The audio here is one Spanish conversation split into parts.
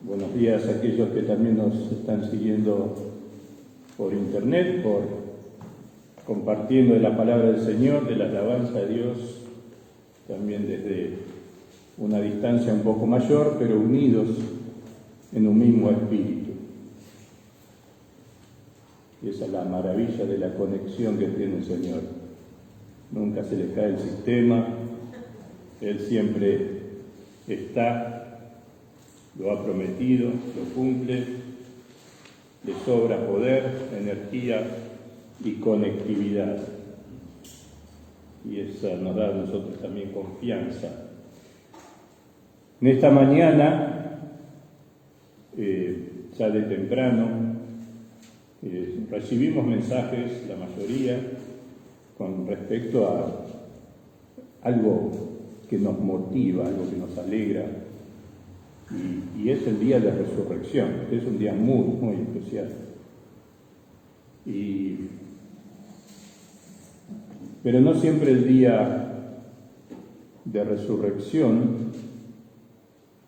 Buenos días a aquellos que también nos están siguiendo por internet, compartiendo de la palabra del Señor, de la alabanza a Dios, también desde una distancia un poco mayor, pero unidos en un mismo espíritu. Y esa es la maravilla de la conexión que tiene el Señor. Nunca se le cae el sistema, Él siempre está, lo ha prometido, lo cumple, le sobra poder, energía y conectividad. Y esa nos da a nosotros también confianza. En esta mañana, ya de temprano, recibimos mensajes, la mayoría, con respecto a algo que nos motiva, algo que nos alegra, y es el día de resurrección. Es un día muy, muy especial. Pero no siempre el día de resurrección,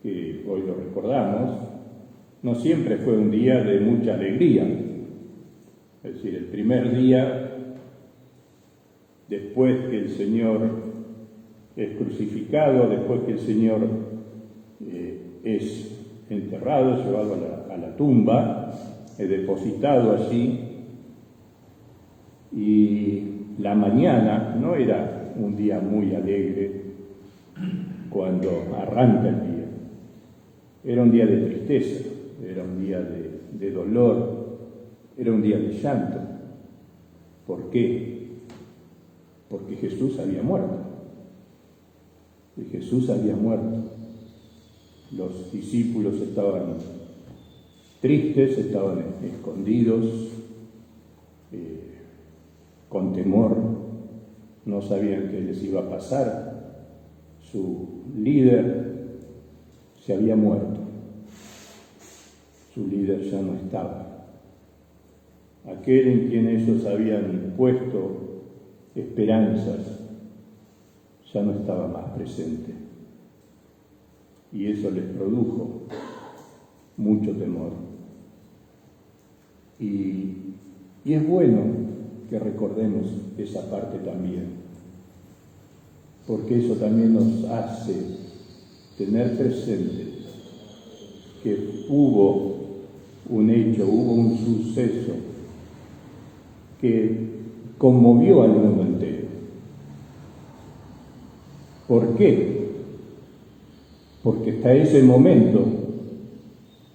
que hoy lo recordamos, no siempre fue un día de mucha alegría. Es decir, el primer día, después que el Señor es crucificado, después que el Señor es enterrado, llevado a la tumba, depositado allí, y la mañana no era un día muy alegre cuando arranca el día. Era un día de tristeza, era un día de dolor, era un día de llanto. ¿Por qué? Porque Jesús había muerto. Y Jesús había muerto. Los discípulos estaban tristes, estaban escondidos, con temor, no sabían qué les iba a pasar. Su líder se había muerto, su líder ya no estaba. Aquel en quien ellos habían puesto esperanzas ya no estaba más presente. Y eso les produjo mucho temor. Y es bueno que recordemos esa parte también, porque eso también nos hace tener presente que hubo un hecho, hubo un suceso que conmovió al mundo entero. ¿Por qué? Porque hasta ese momento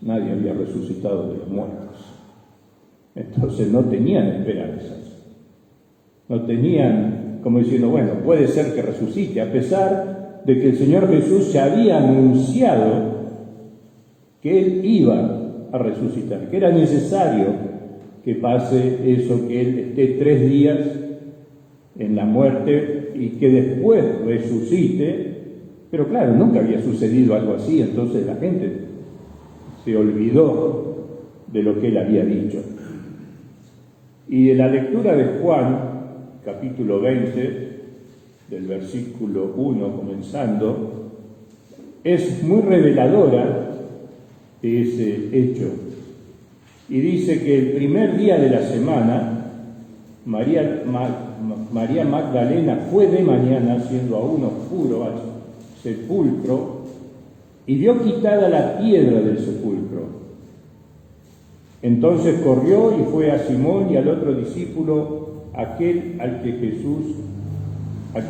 nadie había resucitado de los muertos. Entonces no tenían esperanzas. No tenían, como diciendo, bueno, puede ser que resucite, a pesar de que el Señor Jesús ya había anunciado que Él iba a resucitar, que era necesario que pase eso, que Él esté 3 días en la muerte y que después resucite. Pero claro, nunca había sucedido algo así, entonces la gente se olvidó de lo que Él había dicho. Y de la lectura de Juan, capítulo 20, del versículo 1 comenzando, es muy reveladora de ese hecho. Y dice que el primer día de la semana, María Magdalena fue de mañana, siendo aún oscuro, al sepulcro, y vio quitada la piedra del sepulcro. Entonces corrió y fue a Simón y al otro discípulo, aquel al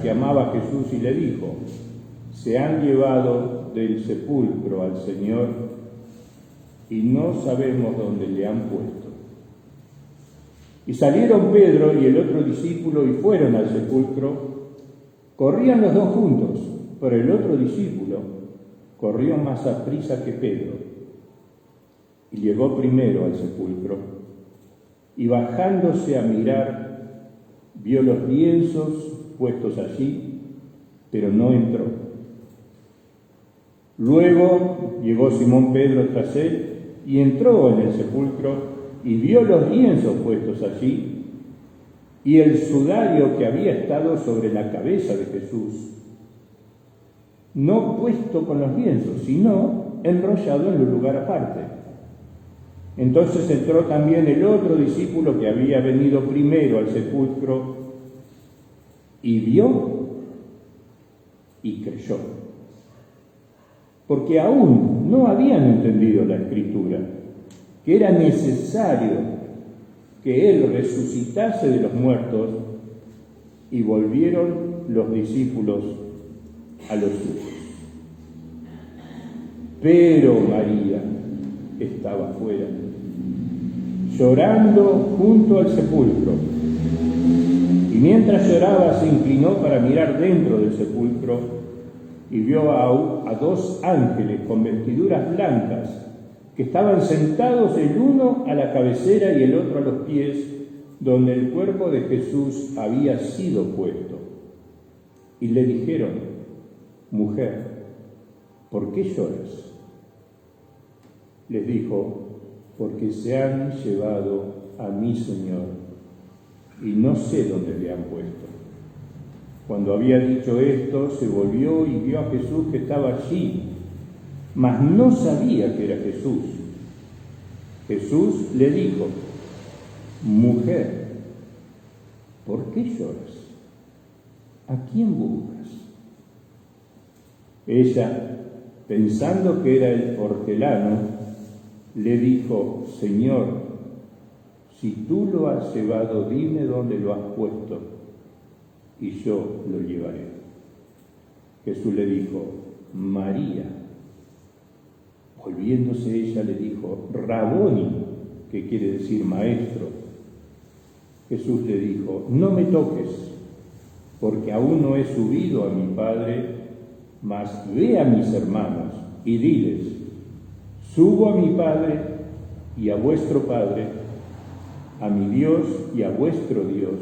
que amaba Jesús, y le dijo: se han llevado del sepulcro al Señor y no sabemos dónde le han puesto. Y salieron Pedro y el otro discípulo y fueron al sepulcro. Corrían los dos juntos, pero el otro discípulo corrió más aprisa que Pedro y llegó primero al sepulcro, y bajándose a mirar, vio los lienzos puestos allí, pero no entró. Luego llegó Simón Pedro tras él y entró en el sepulcro y vio los lienzos puestos allí y el sudario que había estado sobre la cabeza de Jesús, no puesto con los lienzos, sino enrollado en un lugar aparte. Entonces entró también el otro discípulo que había venido primero al sepulcro y vio y creyó. Porque aún no habían entendido la Escritura, que era necesario que Él resucitase de los muertos, y volvieron los discípulos a los suyos. Pero María estaba fuera, llorando junto al sepulcro. Y mientras lloraba se inclinó para mirar dentro del sepulcro y vio a dos ángeles con vestiduras blancas que estaban sentados el uno a la cabecera y el otro a los pies, donde el cuerpo de Jesús había sido puesto. Y le dijeron: mujer, ¿por qué lloras? Les dijo: porque se han llevado a mi Señor y no sé dónde le han puesto. Cuando había dicho esto, se volvió y vio a Jesús que estaba allí, mas no sabía que era Jesús. Jesús le dijo: mujer, ¿por qué lloras? ¿A quién buscas? Ella, pensando que era el hortelano, le dijo: Señor, si tú lo has llevado, dime dónde lo has puesto, y yo lo llevaré. Jesús le dijo: María. Volviéndose ella le dijo: Raboni, que quiere decir maestro. Jesús le dijo: no me toques, porque aún no he subido a mi Padre, mas ve a mis hermanos y diles: subo a mi Padre y a vuestro Padre, a mi Dios y a vuestro Dios.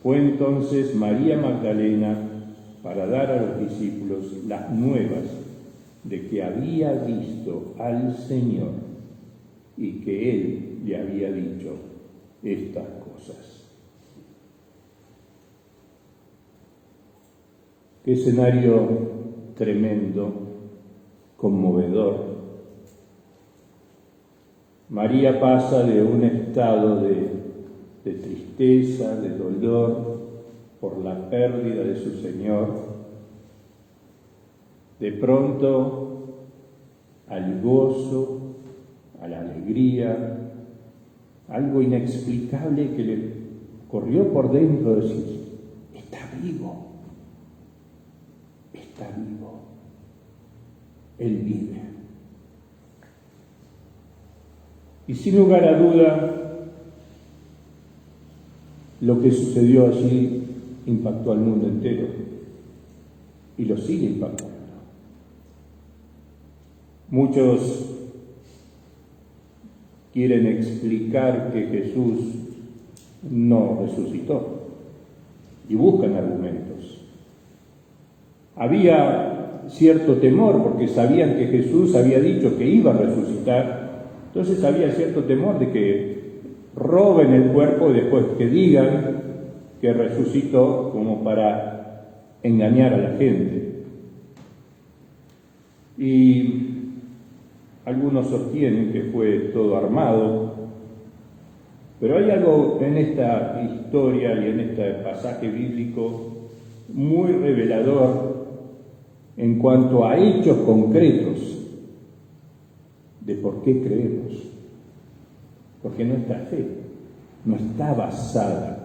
Fue entonces María Magdalena para dar a los discípulos las nuevas de que había visto al Señor y que Él le había dicho estas cosas. Qué escenario tremendo, conmovedor. María pasa de un estado de tristeza, de dolor por la pérdida de su Señor, de pronto al gozo, a la alegría, algo inexplicable que le corrió por dentro, decir: está vivo, está vivo, Él vive. Y sin lugar a duda, lo que sucedió allí impactó al mundo entero y lo sigue impactando. Muchos quieren explicar que Jesús no resucitó y buscan argumentos. Había cierto temor porque sabían que Jesús había dicho que iba a resucitar, entonces había cierto temor de que roben el cuerpo y después que digan que resucitó, como para engañar a la gente. Y algunos sostienen que fue todo armado, pero hay algo en esta historia y en este pasaje bíblico muy revelador en cuanto a hechos concretos de por qué creemos. Porque nuestra fe no está basada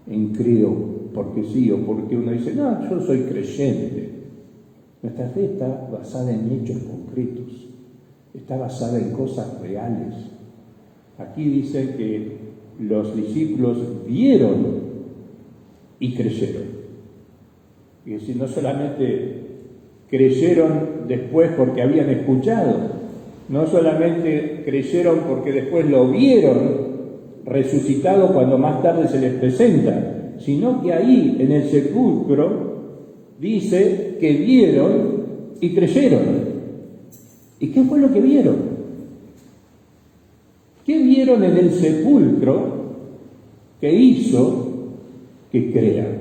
en creo porque sí o porque uno dice: no, yo soy creyente. Nuestra fe está basada en hechos concretos, está basada en cosas reales. Aquí dice que los discípulos vieron y creyeron. Y es decir, no solamente creyeron después porque habían escuchado, no solamente creyeron porque después lo vieron resucitado cuando más tarde se les presenta, sino que ahí en el sepulcro dice que vieron y creyeron. ¿Y qué fue lo que vieron? ¿Qué vieron en el sepulcro que hizo que crean?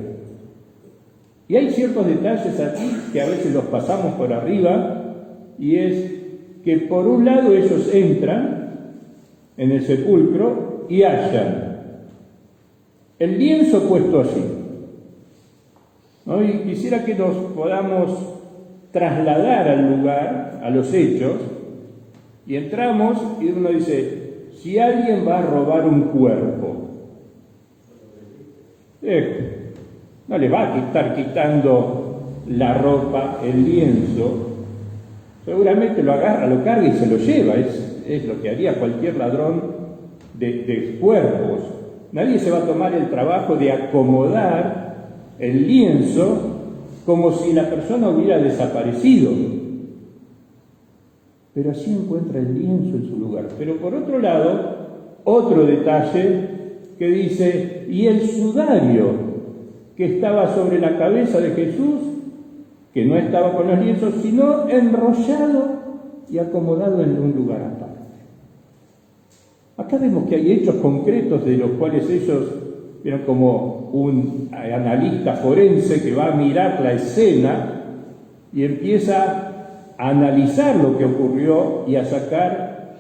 Y hay ciertos detalles aquí que a veces los pasamos por arriba, y es que por un lado ellos entran en el sepulcro y hallan el lienzo puesto allí, ¿no? Y quisiera que nos podamos trasladar al lugar, a los hechos, y entramos y uno dice, si alguien va a robar un cuerpo, no le va a estar quitando la ropa, el lienzo, seguramente lo agarra, lo carga y se lo lleva, es lo que haría cualquier ladrón de cuerpos. Nadie se va a tomar el trabajo de acomodar el lienzo como si la persona hubiera desaparecido. Pero así encuentra el lienzo en su lugar. Pero por otro lado, otro detalle que dice, y el sudario que estaba sobre la cabeza de Jesús, que no estaba con los lienzos, sino enrollado y acomodado en un lugar aparte. Acá vemos que hay hechos concretos de los cuales ellos vieron como un analista forense que va a mirar la escena y empieza a analizar lo que ocurrió y a sacar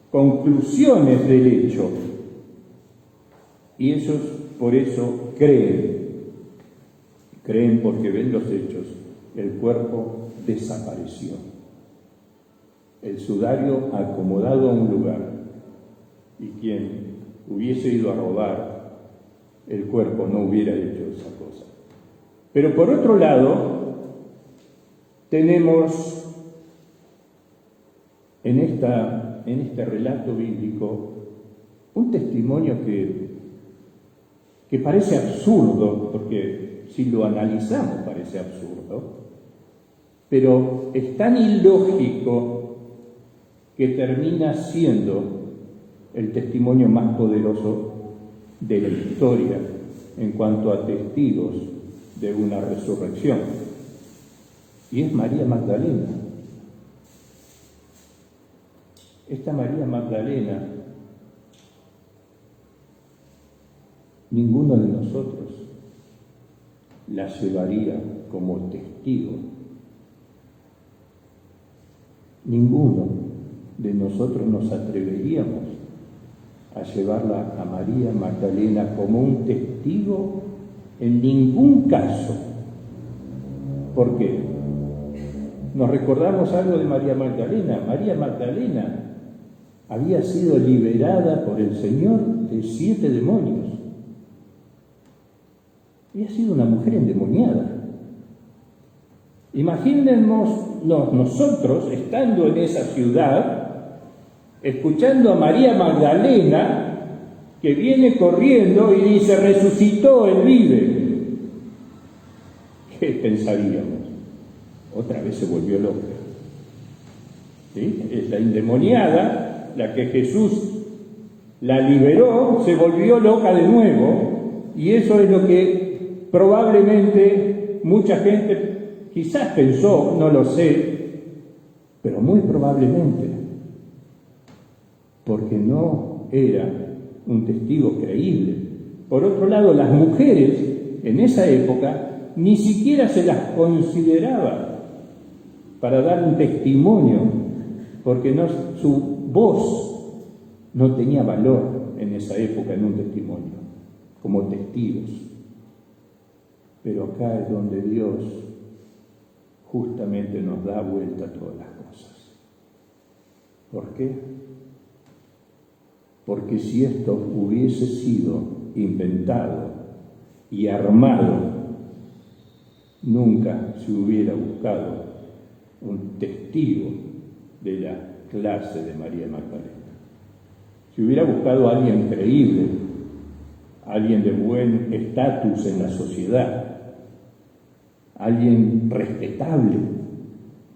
conclusiones del hecho. Y ellos por eso creen porque ven los hechos. El cuerpo desapareció, el sudario acomodado a un lugar, y quien hubiese ido a robar el cuerpo no hubiera hecho esa cosa. Pero por otro lado, tenemos en este relato bíblico un testimonio que parece absurdo, porque si lo analizamos parece absurdo, pero es tan ilógico que termina siendo el testimonio más poderoso de la historia en cuanto a testigos de una resurrección, y es María Magdalena. Esta María Magdalena, ninguno de nosotros la llevaría como testigo. Ninguno de nosotros nos atreveríamos a llevarla a María Magdalena como un testigo en ningún caso. ¿Por qué? Nos recordamos algo de María Magdalena. María Magdalena había sido liberada por el Señor de 7 demonios. Había sido una mujer endemoniada. Imaginémonos nosotros estando en esa ciudad, escuchando a María Magdalena que viene corriendo y dice, resucitó, él vive. ¿Qué pensaríamos? Otra vez se volvió loca. ¿Sí? Es la endemoniada, la que Jesús la liberó, se volvió loca de nuevo, y eso es lo que probablemente mucha gente quizás pensó, no lo sé, pero muy probablemente, porque no era un testigo creíble. Por otro lado, las mujeres en esa época ni siquiera se las consideraba para dar un testimonio, porque su voz no tenía valor en esa época en un testimonio, como testigos. Pero acá es donde Dios justamente nos da vuelta a todas las cosas. ¿Por qué? Porque si esto hubiese sido inventado y armado, nunca se hubiera buscado un testigo de la clase de María Magdalena. Se hubiera buscado a alguien creíble, alguien de buen estatus en la sociedad, alguien respetable,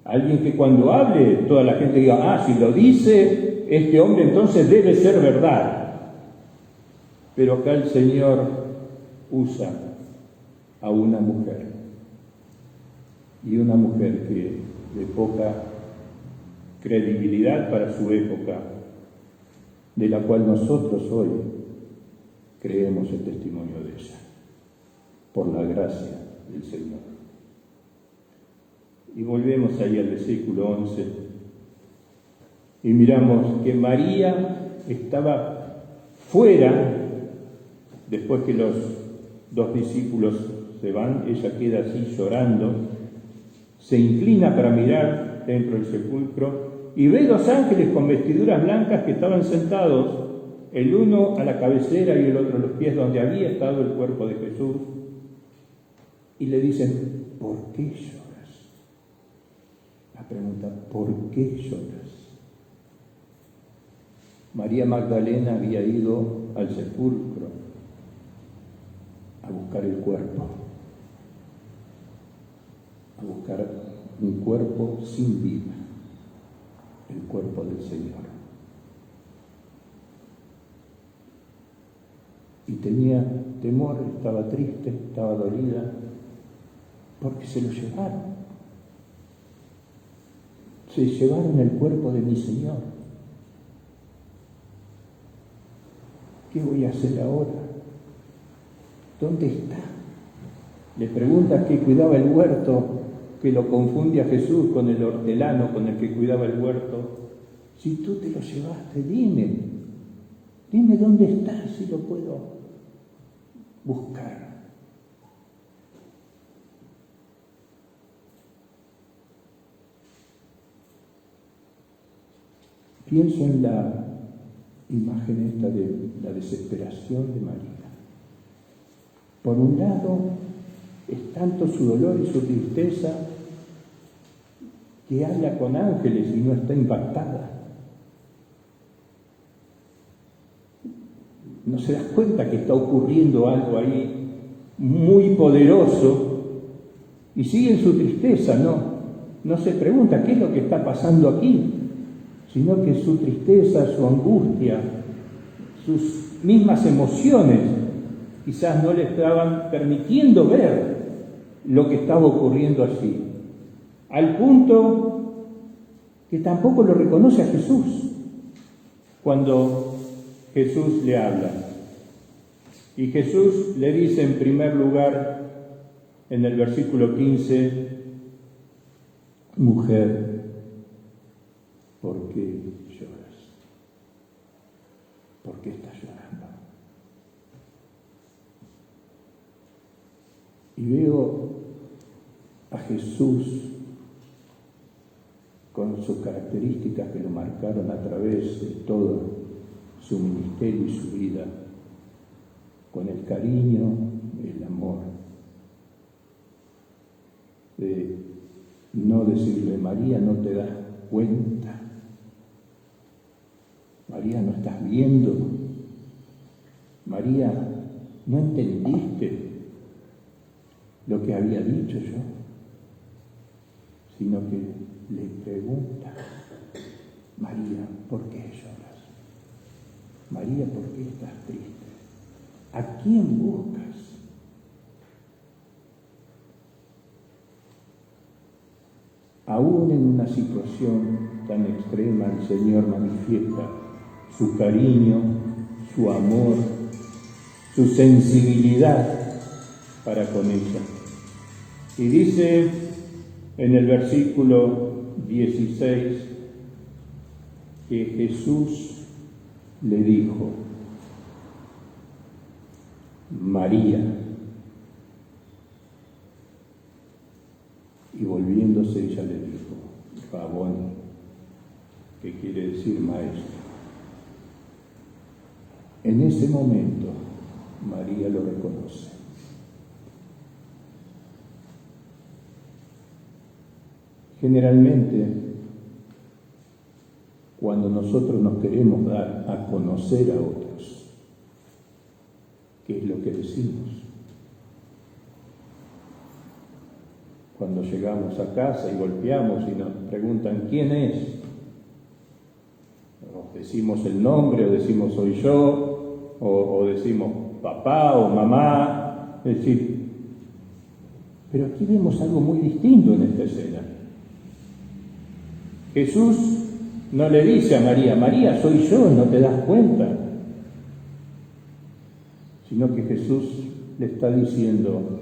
alguien que cuando hable toda la gente diga, si lo dice este hombre entonces debe ser verdad. Pero acá el Señor usa a una mujer, y una mujer que de poca credibilidad para su época, de la cual nosotros hoy creemos el testimonio de ella, por la gracia del Señor. Y volvemos ahí al versículo 11. Y miramos que María estaba fuera, después que los dos discípulos se van, ella queda así llorando, se inclina para mirar dentro del sepulcro y ve dos ángeles con vestiduras blancas que estaban sentados, el uno a la cabecera y el otro a los pies donde había estado el cuerpo de Jesús, y le dicen: ¿por qué lloras? La pregunta: ¿por qué lloras? María Magdalena había ido al sepulcro a buscar el cuerpo, a buscar un cuerpo sin vida, el cuerpo del Señor. Y tenía temor, estaba triste, estaba dolida, porque se lo llevaron. Se llevaron el cuerpo de mi Señor. ¿Qué voy a hacer ahora? ¿Dónde está? Le pregunta que cuidaba el huerto, que lo confunde a Jesús con el hortelano con el que cuidaba el huerto. Si tú te lo llevaste, dime dónde está, si lo puedo buscar. Pienso en la imagen esta de la desesperación de María. Por un lado, es tanto su dolor y su tristeza que habla con ángeles y no está impactada. No se da cuenta que está ocurriendo algo ahí muy poderoso y sigue en su tristeza, no se pregunta qué es lo que está pasando aquí, sino que su tristeza, su angustia, sus mismas emociones quizás no le estaban permitiendo ver lo que estaba ocurriendo allí, al punto que tampoco lo reconoce a Jesús cuando Jesús le habla. Y Jesús le dice en primer lugar, en el versículo 15, mujer, ¿por qué lloras? ¿Por qué estás llorando? Y veo a Jesús con sus características que lo marcaron a través de todo su ministerio y su vida, con el cariño, el amor, de no decirle: María, no te das cuenta, María, no estás viendo, María, no entendiste lo que había dicho yo, sino que le pregunta: María, ¿por qué lloras? María, ¿por qué estás triste? ¿A quién buscas? Aún en una situación tan extrema, el Señor manifiesta su cariño, su amor, su sensibilidad para con ella. Y dice en el versículo 16 que Jesús le dijo: María. Y volviéndose ella le dijo: Raboni, que quiere decir maestro. En ese momento María lo reconoce. Generalmente, cuando nosotros nos queremos dar a conocer a otros, ¿qué es lo que decimos? Cuando llegamos a casa y golpeamos y nos preguntan ¿quién es? O decimos el nombre, o decimos soy yo, o decimos papá o mamá. Es decir, pero aquí vemos algo muy distinto en esta escena. Jesús no le dice a María: María, soy yo, ¿no te das cuenta? Sino que Jesús le está diciendo: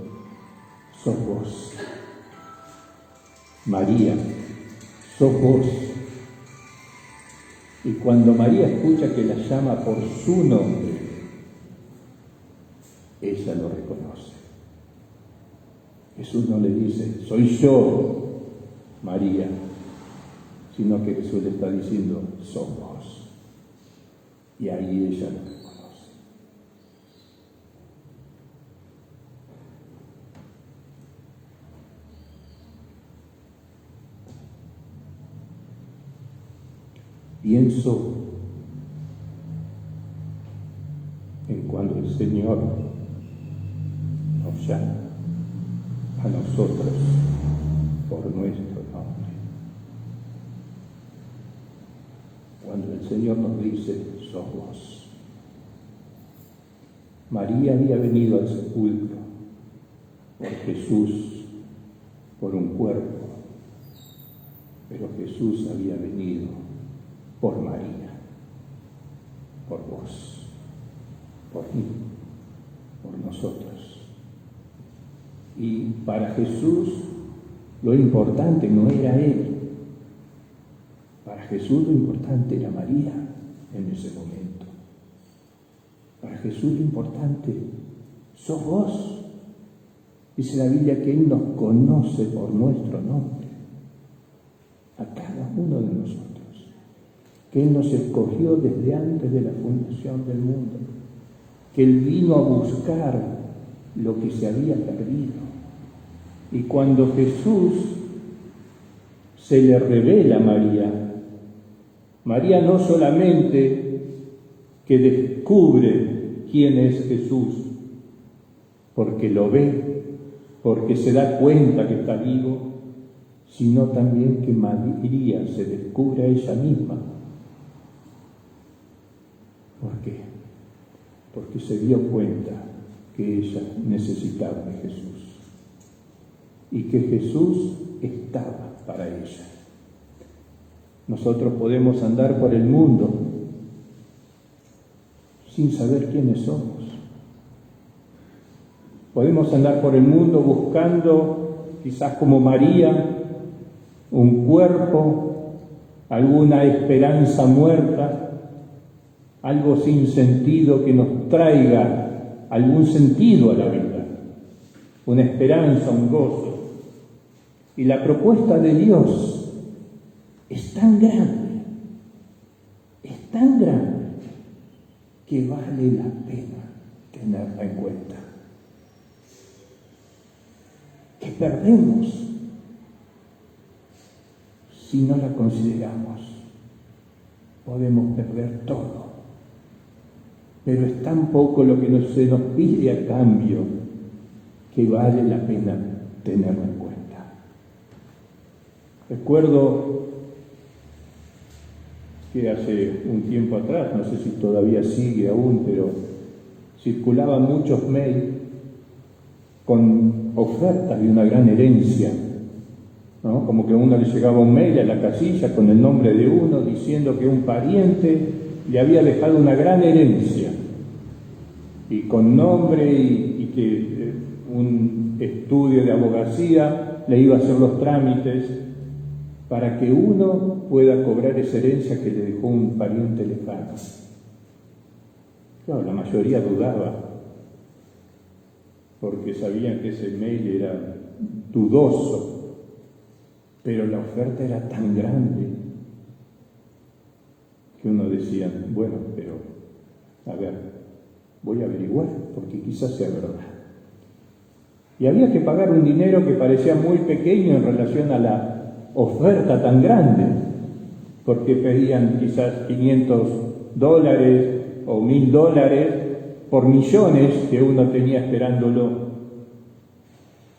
sos vos. María, sos vos. Y cuando María escucha que la llama por su nombre, ella lo reconoce. Jesús no le dice, soy yo, María, sino que Jesús le está diciendo, sos vos. Y ahí ella lo reconoce. Pienso en cuando el Señor nos llama a nosotros por nuestro nombre. Cuando el Señor nos dice, sos vos. María había venido al sepulcro por Jesús, por un cuerpo, pero Jesús había venido por María, por vos, por mí, por nosotros. Y para Jesús lo importante no era Él. Para Jesús lo importante era María en ese momento. Para Jesús lo importante sos vos. Dice la Biblia que Él nos conoce por nuestro nombre, a cada uno de nosotros. Que Él nos escogió desde antes de la fundación del mundo, que Él vino a buscar lo que se había perdido. Y cuando Jesús se le revela a María, María no solamente que descubre quién es Jesús, porque lo ve, porque se da cuenta que está vivo, sino también que María se descubre a ella misma. ¿Por qué? Porque se dio cuenta que ella necesitaba de Jesús y que Jesús estaba para ella. Nosotros podemos andar por el mundo sin saber quiénes somos. Podemos andar por el mundo buscando, quizás como María, un cuerpo, alguna esperanza muerta, algo sin sentido que nos traiga algún sentido a la vida, una esperanza, un gozo. Y la propuesta de Dios es tan grande, que vale la pena tenerla en cuenta. ¿Qué perdemos si no la consideramos? Podemos perder todo. Pero es tan poco lo que se nos pide a cambio que vale la pena tenerlo en cuenta. Recuerdo que hace un tiempo atrás, no sé si todavía sigue aún, pero circulaban muchos mails con ofertas de una gran herencia, ¿no? Como que a uno le llegaba un mail a la casilla con el nombre de uno diciendo que un pariente le había dejado una gran herencia y con nombre y que un estudio de abogacía le iba a hacer los trámites para que uno pueda cobrar esa herencia que le dejó un pariente lejano. Claro, la mayoría dudaba porque sabían que ese mail era dudoso, pero la oferta era tan grande que uno decía, bueno, pero a ver, voy a averiguar, porque quizás sea verdad. Y había que pagar un dinero que parecía muy pequeño en relación a la oferta tan grande, porque pedían quizás $500 o $1,000 por millones que uno tenía esperándolo.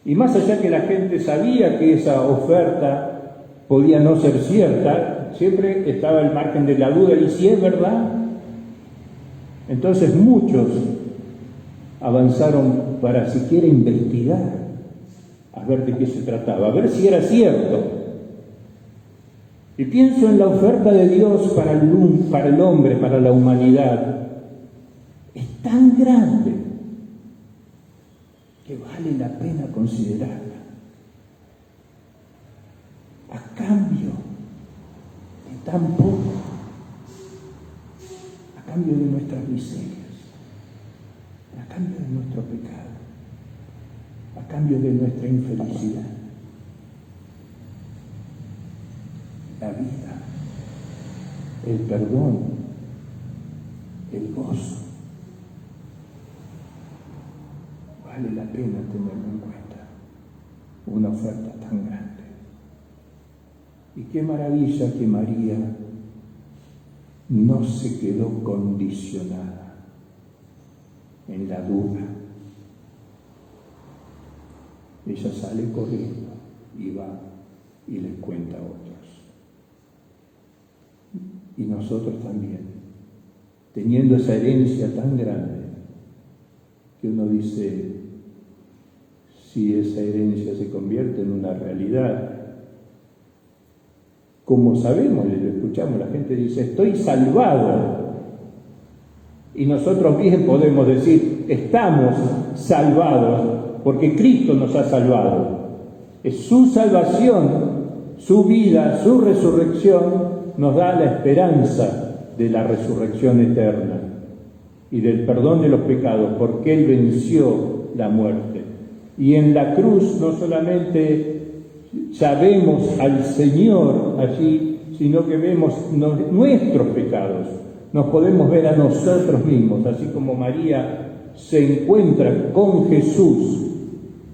Y más allá que la gente sabía que esa oferta podía no ser cierta, siempre estaba el margen de la duda, ¿y si es verdad? Entonces muchos avanzaron para siquiera investigar, a ver de qué se trataba, a ver si era cierto. Y pienso en la oferta de Dios para el hombre, para la humanidad. Es tan grande que vale la pena considerarla. tan poco a cambio de nuestras miserias, a cambio de nuestro pecado, a cambio de nuestra infelicidad. La vida, el perdón, el gozo. Vale la pena tenerlo en cuenta. Una oferta tan grande. Y qué maravilla que María no se quedó condicionada en la duda. Ella sale corriendo y va y les cuenta a otros. Y nosotros también, teniendo esa herencia tan grande, que uno dice, si esa herencia se convierte en una realidad, como sabemos y lo escuchamos, la gente dice, estoy salvado. Y nosotros bien podemos decir, estamos salvados, porque Cristo nos ha salvado. Es su salvación, su vida, su resurrección, nos da la esperanza de la resurrección eterna y del perdón de los pecados, porque Él venció la muerte. Y en la cruz no solamente ya vemos al Señor allí, sino que vemos nuestros pecados. Nos podemos ver a nosotros mismos, así como María se encuentra con Jesús.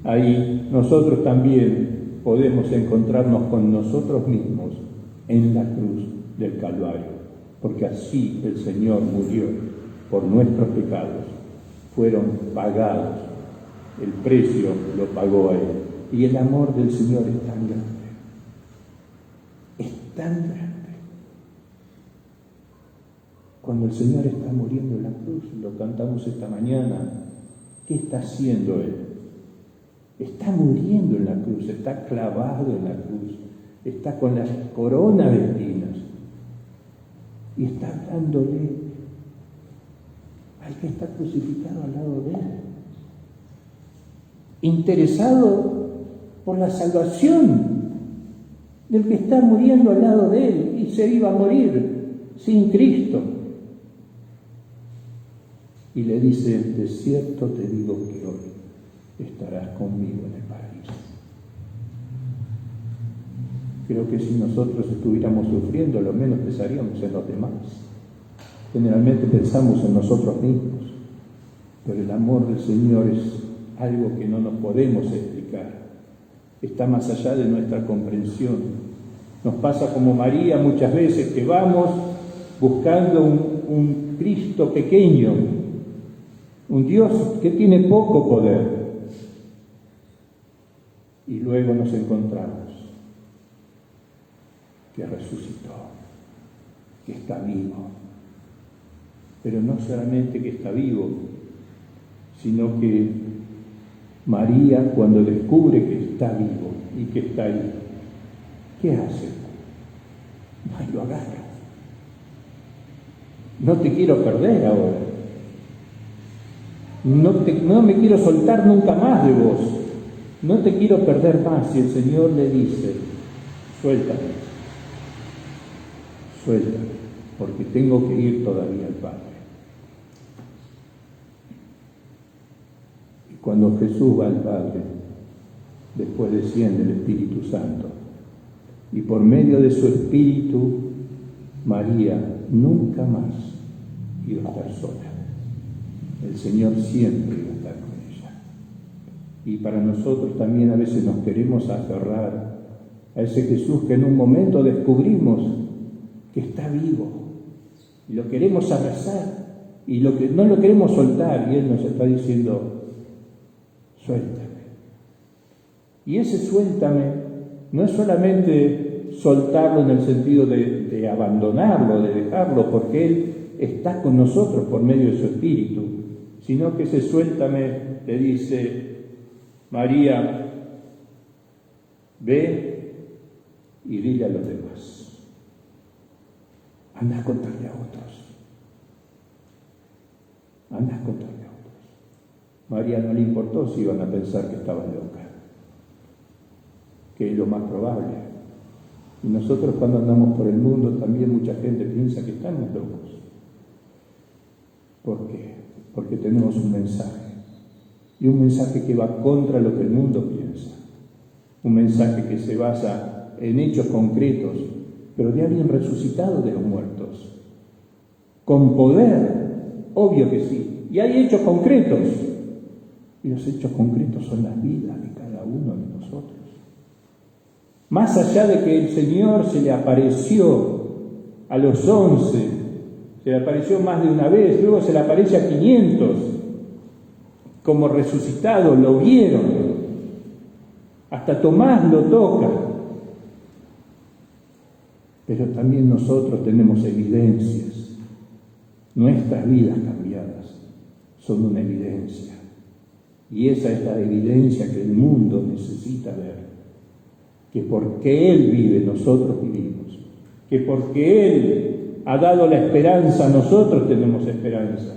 Ahí nosotros también podemos encontrarnos con nosotros mismos en la cruz del Calvario, porque así el Señor murió por nuestros pecados, fueron pagados, el precio lo pagó a Él, y el amor del Señor es tan grande, es tan grande. Cuando el Señor está muriendo en la cruz, lo cantamos esta mañana, ¿qué está haciendo Él? Está muriendo en la cruz, está clavado en la cruz, está con las coronas de espinas y está dándole al que está crucificado al lado de Él, interesado por la salvación del que está muriendo al lado de Él y se iba a morir sin Cristo. Y le dice, de cierto te digo que hoy estarás conmigo en el paraíso. Creo que si nosotros estuviéramos sufriendo, lo menos pensaríamos en los demás. Generalmente pensamos en nosotros mismos, pero el amor del Señor es algo que no nos podemos explicar. Está más allá de nuestra comprensión. Nos pasa como María muchas veces, que vamos buscando un Cristo pequeño, un Dios que tiene poco poder. Y luego nos encontramos que resucitó, que está vivo. Pero no solamente que está vivo, sino que María, cuando descubre que está vivo y que está ahí, ¿qué hace? Ay, lo agarra. No te quiero perder ahora. No me quiero soltar nunca más de vos. No te quiero perder más. Y el Señor le dice, suéltame, porque tengo que ir todavía al Padre. Y cuando Jesús va al Padre, después desciende el Espíritu Santo. Y por medio de su Espíritu, María nunca más iba a estar sola. El Señor siempre iba a estar con ella. Y para nosotros también a veces nos queremos aferrar a ese Jesús que en un momento descubrimos que está vivo. Y lo queremos abrazar. Y no lo queremos soltar. Y Él nos está diciendo, suéltame. Y ese suéltame no es solamente soltarlo en el sentido de abandonarlo, de dejarlo, porque Él está con nosotros por medio de su Espíritu, sino que ese suéltame le dice, María, ve y dile a los demás. Anda a contarle a otros. Anda a contarle a otros. María no le importó si iban a pensar que estaba loca, que es lo más probable. Y nosotros cuando andamos por el mundo también gente piensa que estamos locos. ¿Por qué? Porque tenemos un mensaje. Y un mensaje que va contra lo que el mundo piensa. Un mensaje que se basa en hechos concretos, pero de alguien resucitado de los muertos. Con poder, obvio que sí. Y hay hechos concretos. Y los hechos concretos son las vidas de cada uno de nosotros. Más allá de que el Señor se le apareció a los 11, se le apareció más de una vez, luego se le aparece a 500, como resucitado, lo vieron. Hasta Tomás lo toca. Pero también nosotros tenemos evidencias. Nuestras vidas cambiadas son una evidencia. Y esa es la evidencia que el mundo necesita ver. Que porque Él vive, nosotros vivimos. Que porque Él ha dado la esperanza, nosotros tenemos esperanza.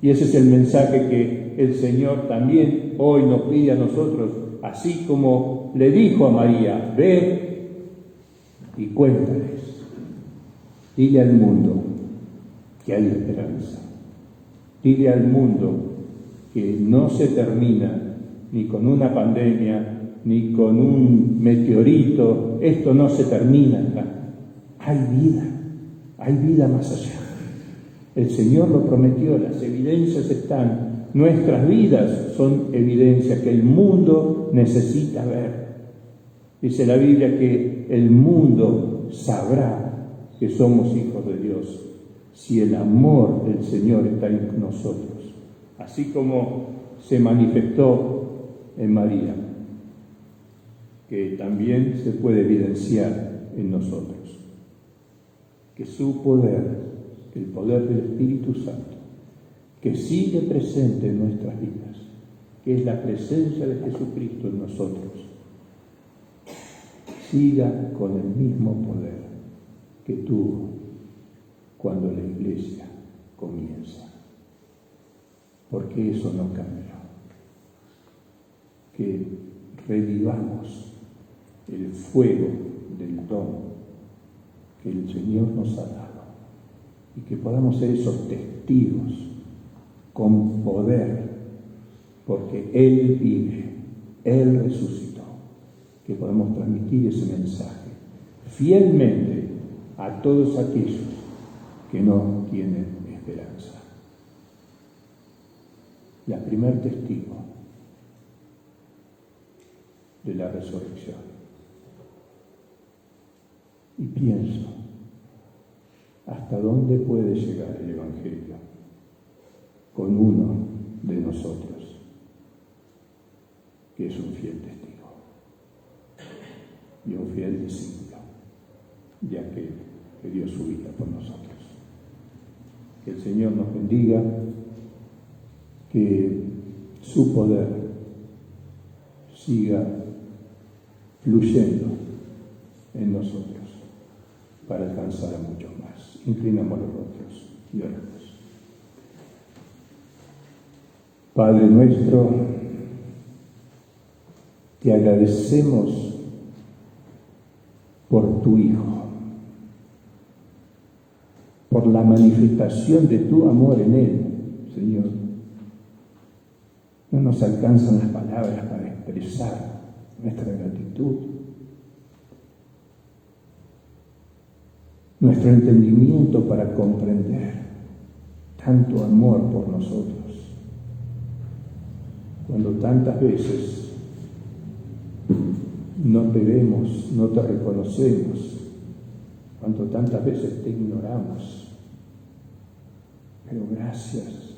Y ese es el mensaje que el Señor también hoy nos pide a nosotros, así como le dijo a María: ve y cuéntales. Dile al mundo que hay esperanza. Dile al mundo que no se termina ni con una pandemia, ni con un meteorito. Esto no se termina acá. Hay vida más allá. El Señor lo prometió, las evidencias están. Nuestras vidas son evidencia que el mundo necesita ver. Dice la Biblia que el mundo sabrá que somos hijos de Dios si el amor del Señor está en nosotros, así como se manifestó en María, que también se puede evidenciar en nosotros, que su poder, el poder del Espíritu Santo, que sigue presente en nuestras vidas, que es la presencia de Jesucristo en nosotros, siga con el mismo poder que tuvo cuando la Iglesia comienza. Porque eso no cambió. Que revivamos el fuego del don que el Señor nos ha dado y que podamos ser esos testigos con poder, porque Él vive, Él resucitó, que podamos transmitir ese mensaje fielmente a todos aquellos que no tienen esperanza. La primer testigo de la resurrección. Y pienso, ¿hasta dónde puede llegar el Evangelio con uno de nosotros que es un fiel testigo y un fiel discípulo de aquel que dio su vida por nosotros? Que el Señor nos bendiga, que su poder siga fluyendo en nosotros para alcanzar a muchos más. Inclinamos los rostros y oramos. Padre nuestro, te agradecemos por tu Hijo, por la manifestación de tu amor en Él, Señor. No nos alcanzan las palabras para expresar nuestra gratitud, nuestro entendimiento para comprender tanto amor por nosotros, cuando tantas veces no te vemos, no te reconocemos, cuando tantas veces te ignoramos. Pero gracias,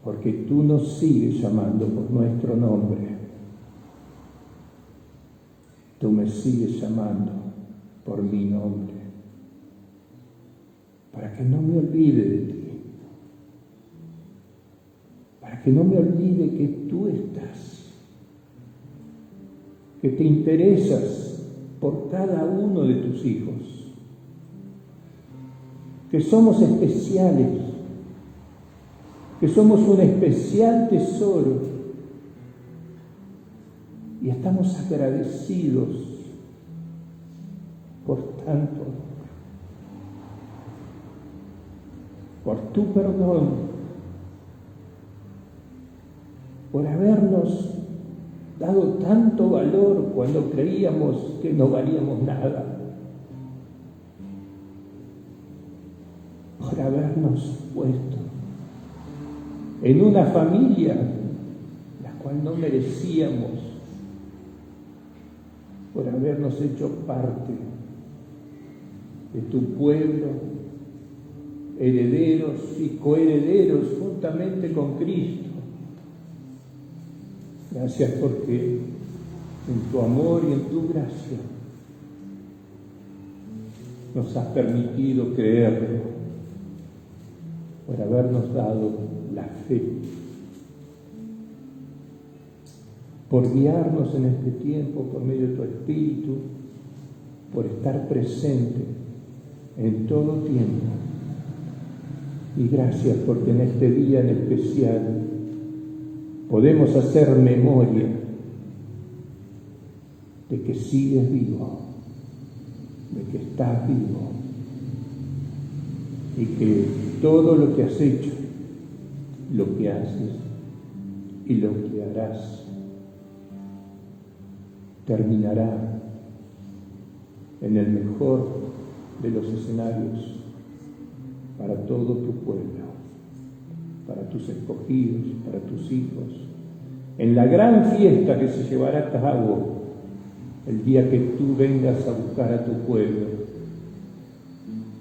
porque tú nos sigues llamando por nuestro nombre. Tú me sigues llamando por mi nombre, para que no me olvide de ti, para que no me olvide que tú estás, que te interesas por cada uno de tus hijos, que somos especiales, que somos un especial tesoro y estamos agradecidos por tanto amor. por tu perdón, por habernos dado tanto valor cuando creíamos que no valíamos nada, por habernos puesto en una familia la cual no merecíamos, por habernos hecho parte de tu pueblo, herederos y coherederos juntamente con Cristo. Gracias porque en tu amor y en tu gracia nos has permitido creerlo, por habernos dado la fe, por guiarnos en este tiempo por medio de tu Espíritu, por estar presente en todo tiempo. Y gracias porque en este día en especial podemos hacer memoria de que sigues vivo, de que estás vivo y que todo lo que has hecho, lo que haces y lo que harás terminará en el mejor de los escenarios para todo tu pueblo, para tus escogidos, para tus hijos, en la gran fiesta que se llevará a cabo el día que tú vengas a buscar a tu pueblo,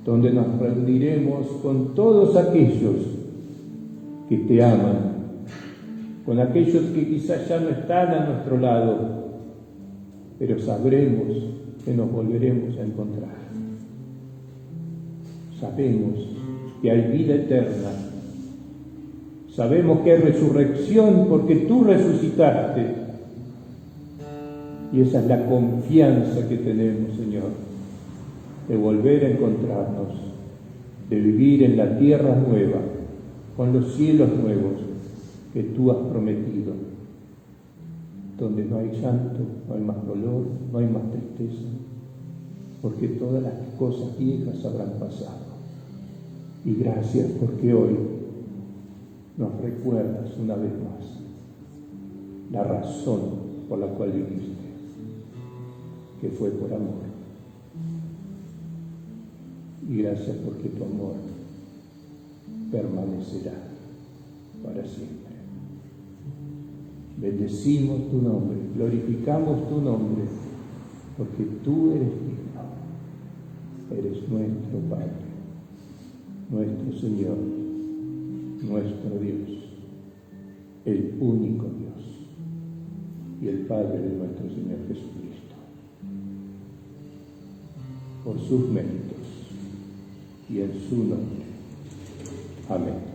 donde nos reuniremos con todos aquellos que te aman, con aquellos que quizás ya no están a nuestro lado, pero sabremos que nos volveremos a encontrar. Sabemos que hay vida eterna, sabemos que hay resurrección porque tú resucitaste, y esa es la confianza que tenemos, Señor, de volver a encontrarnos, de vivir en la tierra nueva, con los cielos nuevos que tú has prometido, donde no hay llanto, no hay más dolor, no hay más tristeza, porque todas las cosas viejas habrán pasado. Y gracias porque hoy nos recuerdas una vez más la razón por la cual viviste, que fue por amor. Y gracias porque tu amor permanecerá para siempre. Bendecimos tu nombre, glorificamos tu nombre, porque tú eres digno, eres nuestro Padre, nuestro Señor, nuestro Dios, el único Dios y el Padre de nuestro Señor Jesucristo. Por sus méritos y en su nombre. Amén.